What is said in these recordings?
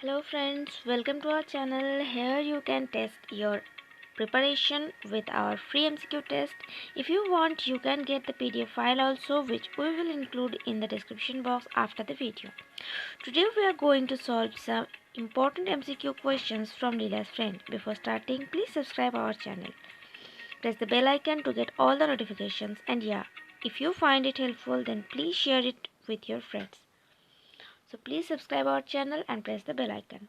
Hello friends, welcome to our channel. Here you can test your preparation with our free MCQ test. If you want, you can get the PDF file also, which we will include in the description box after the video. Today we are going to solve some important MCQ questions from Leela's friend. Before starting, please subscribe our channel. Press the bell icon to get all the notifications, and yeah, if you find it helpful, then please share it with your friends. So please subscribe our channel and press the bell icon.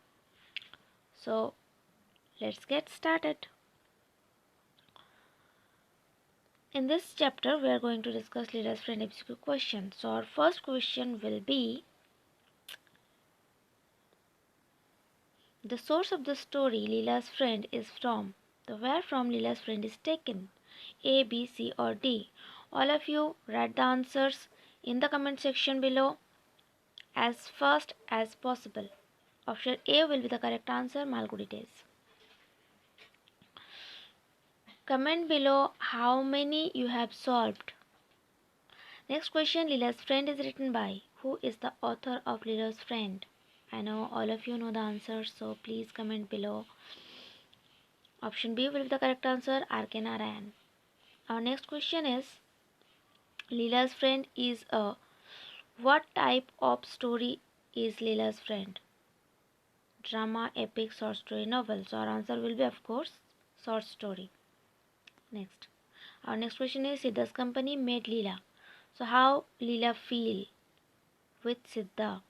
So let's get started. In this chapter, we are going to discuss Leela's friend MCQ questions. So our first question will be, the source of the story Leela's friend is from. The where from Leela's friend is taken. A, B, C or D. All of you write the answers in the comment section below as fast as possible. Option A will be the correct answer. Malgudi days. Comment below how many you have solved. Next question, Leela's friend is written by. Who is the author of Leela's friend? I know all of you know the answer, so please comment below. Option B will be the correct answer. R.K. Narayan. Our next question is, Leela's friend is a. What type of story is Leela's friend? Drama, epic, short story, novel. So our answer will be, of course, short story. Next. Our next question is, Siddha's company made Leela. So how Leela feel with Siddha?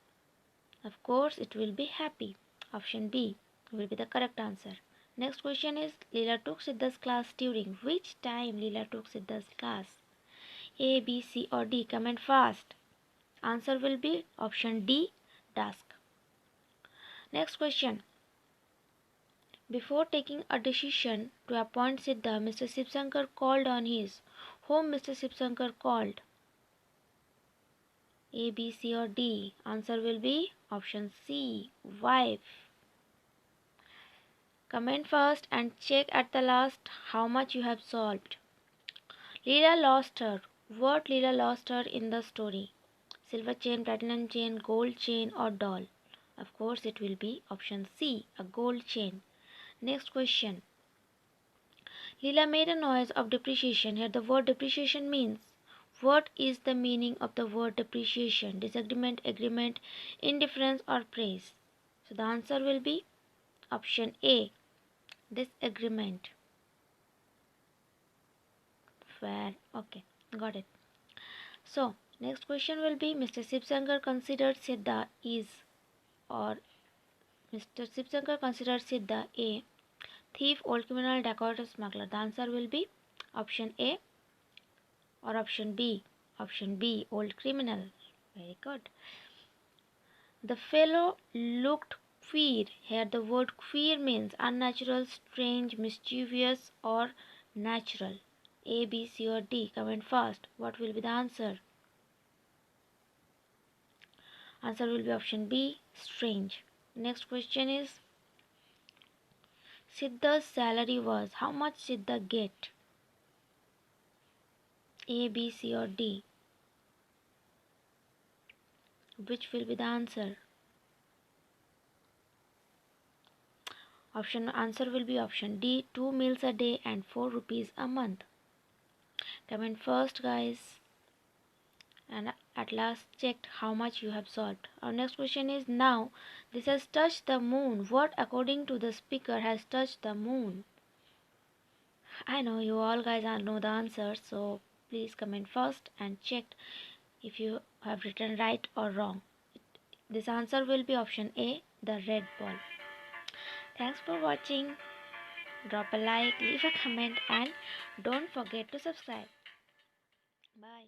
Of course, it will be happy. Option B will be the correct answer. Next question is, Leela took Siddha's class during which time Leela took Siddha's class? A, B, C or D? Comment fast. Answer will be option D, dusk. Next question. Before taking a decision to appoint Siddha, Mr. Sipsankar called on his. Whom Mr. Sipsankar called? A, B, C or D? Answer will be option C, wife. Comment first and check at the last how much you have solved. Leela lost her. What Leela lost her in the story? Silver chain, platinum chain, gold chain or doll? Of course it will be option C, a gold chain. Next question. Leela made a noise of depreciation. Here the word depreciation means. What is the meaning of the word depreciation? Disagreement, agreement, indifference or praise? So the answer will be option A, disagreement. Fair. Okay, got it. So next question will be, Mr. Sipsankar considered Siddha is, or Mr. Sipsankar considered Siddha A, thief, old criminal, dacoit or smuggler? The answer will be option A or option B. Option B, old criminal. Very good. The fellow looked queer. Here the word queer means unnatural, strange, mischievous or natural. A, B, C or D? Comment fast. What will be the answer? Answer will be option B, strange. Next question is, Siddha's salary was. How much Siddha get? A, B, C or D? Which will be the answer? Answer will be option D, 2 meals a day and 4 rupees a month. Comment first, guys. And at last checked how much you have solved. Our next question is, now this has touched the moon. What according to the speaker has touched the moon? I know you all guys know the answer, so please comment first and check if you have written right or wrong. This answer will be option A, the red ball. Thanks for watching. Drop a like, leave a comment and don't forget to subscribe. Bye.